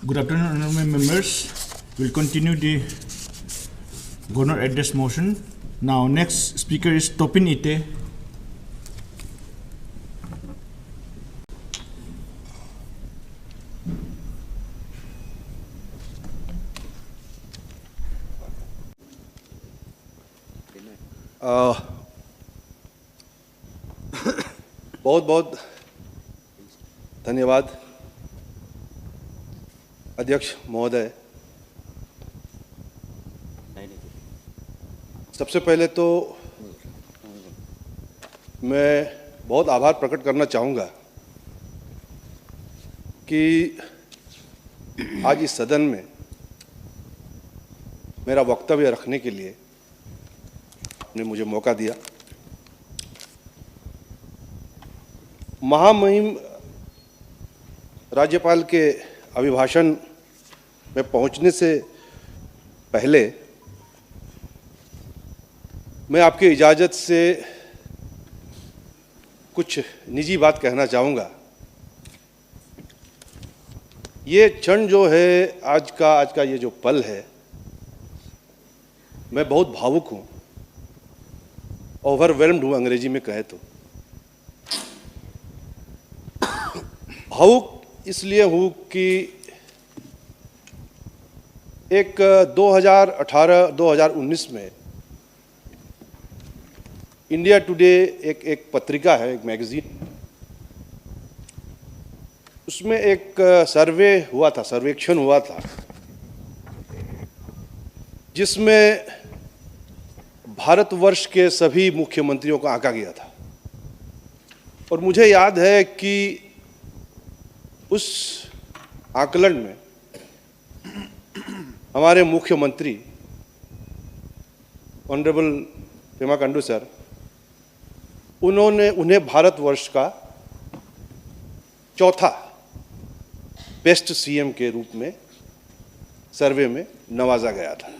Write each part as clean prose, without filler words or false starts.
Good afternoon, honorable members. We'll continue the Governor Address motion. Now, next speaker is Topin Ite. बहुत बहुत धन्यवाद अध्यक्ष महोदय। सबसे पहले तो मैं बहुत आभार प्रकट करना चाहूँगा कि आज इस सदन में मेरा वक्तव्य रखने के लिए आपने मुझे मौका दिया। महामहिम राज्यपाल के अभिभाषण में पहुंचने से पहले मैं आपकी इजाज़त से कुछ निजी बात कहना चाहूँगा। ये क्षण जो है, आज का ये जो पल है, मैं बहुत भावुक हूँ, ओवरवेल्म्ड हूँ अंग्रेजी में कहे तो। भावुक इसलिए हूँ कि एक 2018-2019 में इंडिया टुडे एक पत्रिका है, एक मैगजीन, उसमें एक सर्वेक्षण हुआ था जिसमें भारतवर्ष के सभी मुख्यमंत्रियों को आंका गया था। और मुझे याद है कि उस आकलन में हमारे मुख्यमंत्री ऑनरेबल पेमा खांडू सर, उन्हें भारतवर्ष का चौथा बेस्ट सीएम के रूप में सर्वे में नवाजा गया था।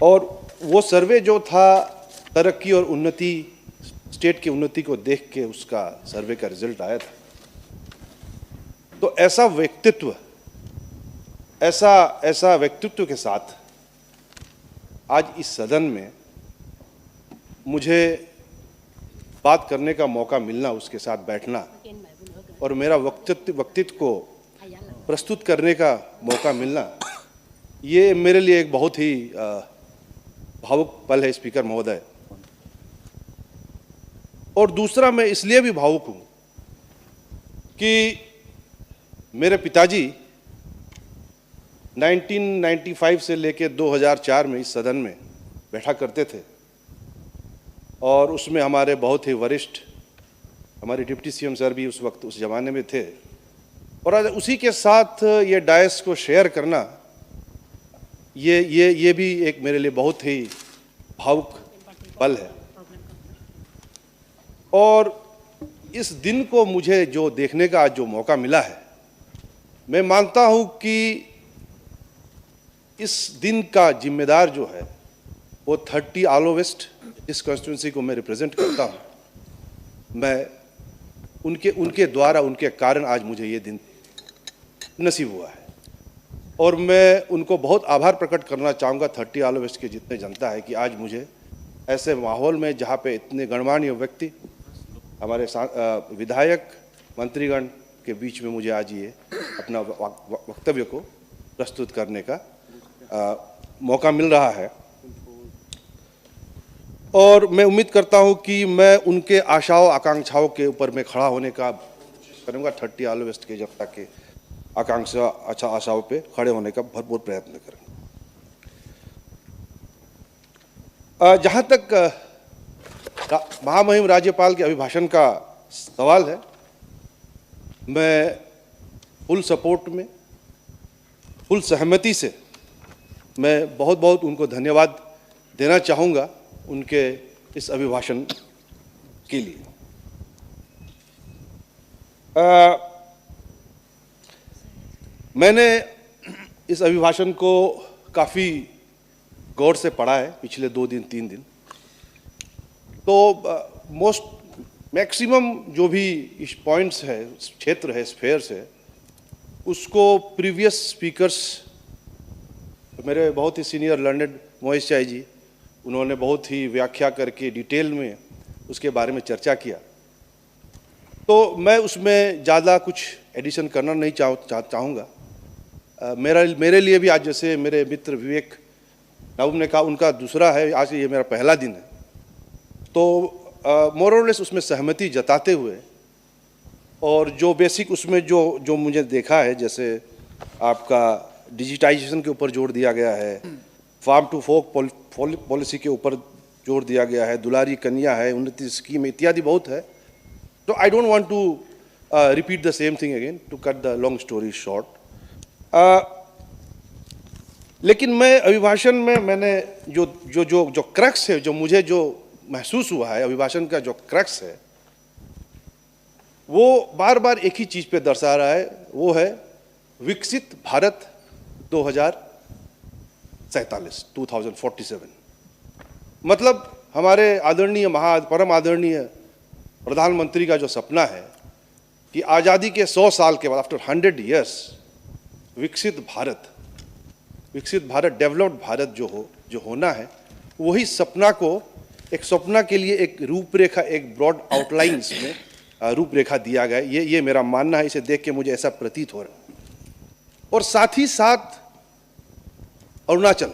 और वो सर्वे जो था, तरक्की और उन्नति, स्टेट की उन्नति को देख के उसका सर्वे का रिजल्ट आया था। तो ऐसा व्यक्तित्व के साथ आज इस सदन में मुझे बात करने का मौका मिलना, उसके साथ बैठना और मेरा व्यक्तित्व को प्रस्तुत करने का मौका मिलना, ये मेरे लिए एक बहुत ही भावुक पल है स्पीकर महोदय। और दूसरा, मैं इसलिए भी भावुक हूँ कि मेरे पिताजी 1995 से लेकर 2004 में इस सदन में बैठा करते थे और उसमें हमारे बहुत ही वरिष्ठ, हमारे डिप्टी सीएम सर भी उस वक्त, उस ज़माने में थे। और आज उसी के साथ ये डायस को शेयर करना, ये भी एक मेरे लिए बहुत ही भावुक पल है। और इस दिन को मुझे जो देखने का आज जो मौका मिला है, मैं मानता हूं कि इस दिन का जिम्मेदार जो है वो 30 आलो वेस्ट, इस कॉन्स्टिट्यूंसी को मैं रिप्रेजेंट करता हूं। मैं उनके द्वारा, उनके कारण आज मुझे ये दिन नसीब हुआ है। और मैं उनको बहुत आभार प्रकट करना चाहूँगा, 30 आलो वेस्ट के जितने जनता है, कि आज मुझे ऐसे माहौल में, जहाँ पे इतने गणमान्य व्यक्ति, हमारे विधायक, मंत्रीगण के बीच में मुझे आज ये अपना वक्तव्य को प्रस्तुत करने का मौका मिल रहा है। और मैं उम्मीद करता हूं कि मैं उनके आशाओं आकांक्षाओं के ऊपर मैं खड़ा होने का करूंगा। 30 आलो वेस्ट के जनता के आशाओं पे खड़े होने का भरपूर प्रयत्न करेंगे। जहाँ तक महामहिम राज्यपाल के अभिभाषण का सवाल है, मैं फुल सपोर्ट में, फुल सहमति से मैं बहुत बहुत उनको धन्यवाद देना चाहूँगा उनके इस अभिभाषण के लिए। मैंने इस अभिभाषण को काफ़ी गौर से पढ़ा है पिछले 2 दिन 3 दिन। तो मैक्सिमम जो भी इस पॉइंट्स है, क्षेत्र है, स्फेयर्स है, उसको प्रीवियस स्पीकर्स, मेरे बहुत ही सीनियर लर्नेड मोहित शाही जी, उन्होंने बहुत ही व्याख्या करके डिटेल में उसके बारे में चर्चा किया। तो मैं उसमें ज़्यादा कुछ एडिशन करना नहीं चाहूँगा। मेरे लिए भी आज, जैसे मेरे मित्र विवेक नाउम ने कहा, उनका दूसरा है, आज ये मेरा पहला दिन है, तो मोर और लेस उसमें सहमति जताते हुए, और जो बेसिक उसमें जो मुझे देखा है, जैसे आपका डिजिटाइजेशन के ऊपर जोर दिया गया है, फार्म टू फोक पॉलिसी के ऊपर जोर दिया गया है, दुलारी कन्या है, उन्नति स्कीम इत्यादि बहुत है। तो I don't want to repeat the same thing again, to cut the long story short. लेकिन मैं अभिभाषण में मैंने जो क्रक्स है, जो मुझे जो महसूस हुआ है अभिभाषण का, जो क्रक्स है, वो बार बार एक ही चीज़ पे दर्शा रहा है, वो है विकसित भारत 2047। मतलब हमारे आदरणीय परम आदरणीय प्रधानमंत्री का जो सपना है कि आज़ादी के 100 साल के बाद, आफ्टर 100 years, विकसित भारत, डेवलप्ड भारत जो होना है, वही सपना को, एक सपना के लिए एक रूपरेखा, एक ब्रॉड आउटलाइंस में रूपरेखा दिया गया। ये मेरा मानना है, इसे देख के मुझे ऐसा प्रतीत हो रहा है। और साथ ही साथ अरुणाचल,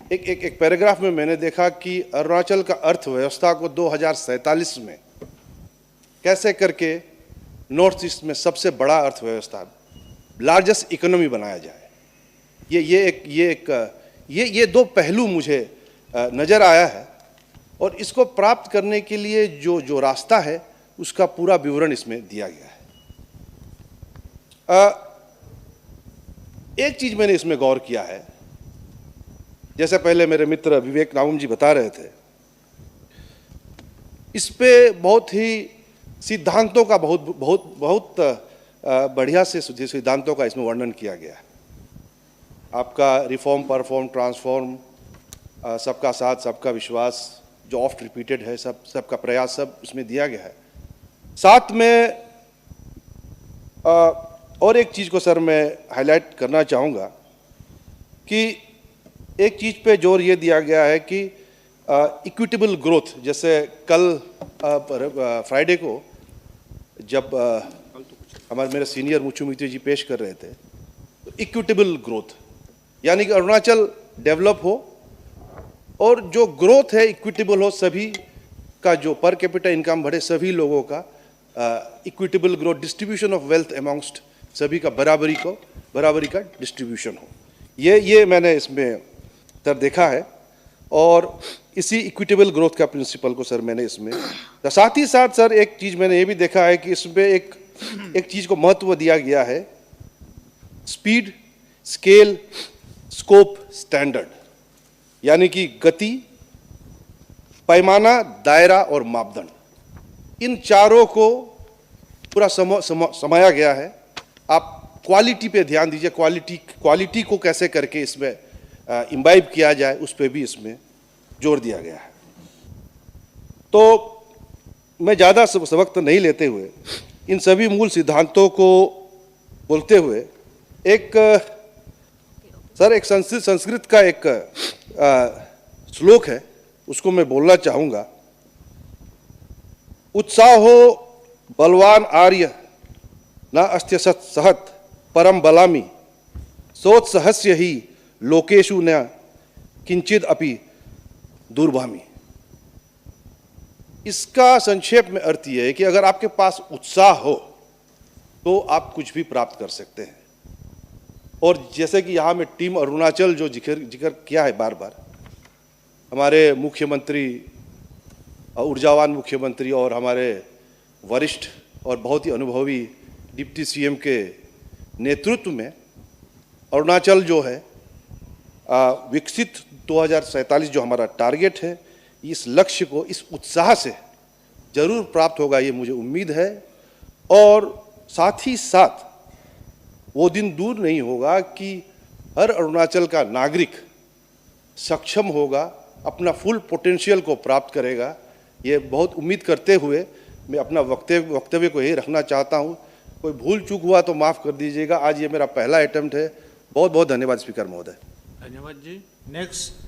एक पैराग्राफ में मैंने देखा कि अरुणाचल का अर्थव्यवस्था को 2047 में कैसे करके नॉर्थ ईस्ट में सबसे बड़ा अर्थव्यवस्था, लार्जेस्ट इकोनॉमी बनाया जाए। ये दो पहलू मुझे नज़र आया है, और इसको प्राप्त करने के लिए जो रास्ता है, उसका पूरा विवरण इसमें दिया गया है। एक चीज़ मैंने इसमें गौर किया है, जैसे पहले मेरे मित्र विवेक नाउम जी बता रहे थे, इस पे बहुत ही सिद्धांतों का बहुत बढ़िया से सिद्धांतों का इसमें वर्णन किया गया है। आपका रिफॉर्म, परफॉर्म, ट्रांसफॉर्म, सबका साथ, सबका विश्वास, जो ऑफ्ट रिपीटेड है, सबका प्रयास, सब इसमें दिया गया है। साथ में और एक चीज़ को सर मैं हाईलाइट करना चाहूँगा कि एक चीज़ पे जोर ये दिया गया है कि इक्विटेबल ग्रोथ, जैसे कल फ्राइडे को जब मेरे सीनियर मुचु मित्री जी पेश कर रहे थे, तो इक्विटेबल ग्रोथ यानी कि अरुणाचल डेवलप हो और जो ग्रोथ है इक्विटेबल हो, सभी का जो पर कैपिटा इनकम बढ़े, सभी लोगों का equitable growth, distribution of wealth amongst सभी का बराबरी का डिस्ट्रीब्यूशन हो। ये मैंने इसमें सर देखा है, और इसी इक्विटेबल ग्रोथ का प्रिंसिपल को सर मैंने इसमें, साथ ही साथ सर एक चीज़ मैंने ये भी देखा है कि इसमें एक चीज़ को महत्व दिया गया है, स्पीड, स्केल, स्कोप, स्टैंडर्ड, यानी कि गति, पैमाना, दायरा और मापदंड, इन चारों को पूरा समाया गया है। आप क्वालिटी पे ध्यान दीजिए, क्वालिटी को कैसे करके इसमें इम्बाइब किया जाए, उस पर भी इसमें जोर दिया गया है। तो मैं ज़्यादा वक्त नहीं लेते हुए इन सभी मूल सिद्धांतों को बोलते हुए एक संस्कृत का एक श्लोक है, उसको मैं बोलना चाहूँगा। उत्साहो बलवान आर्य न अस्त्यसत् सहत परम बलामि सोत्सहस्य ही लोकेशु न किंचिद अपि दुर्भामि। इसका संक्षेप में अर्थ यह है कि अगर आपके पास उत्साह हो तो आप कुछ भी प्राप्त कर सकते हैं। और जैसे कि यहाँ में टीम अरुणाचल जो जिक्र किया है बार बार, हमारे मुख्यमंत्री, ऊर्जावान मुख्यमंत्री और हमारे वरिष्ठ और बहुत ही अनुभवी डिप्टी सीएम के नेतृत्व में अरुणाचल जो है विकसित 2047 जो हमारा टारगेट है, इस लक्ष्य को इस उत्साह से जरूर प्राप्त होगा, ये मुझे उम्मीद है। और साथ ही साथ वो दिन दूर नहीं होगा कि हर अरुणाचल का नागरिक सक्षम होगा, अपना फुल पोटेंशियल को प्राप्त करेगा, ये बहुत उम्मीद करते हुए मैं अपना वक्तव्य को यही रखना चाहता हूँ। कोई भूल चूक हुआ तो माफ़ कर दीजिएगा। आज ये मेरा पहला अटेम्प्ट है। बहुत बहुत धन्यवाद स्पीकर महोदय। धन्यवाद जी। नेक्स्ट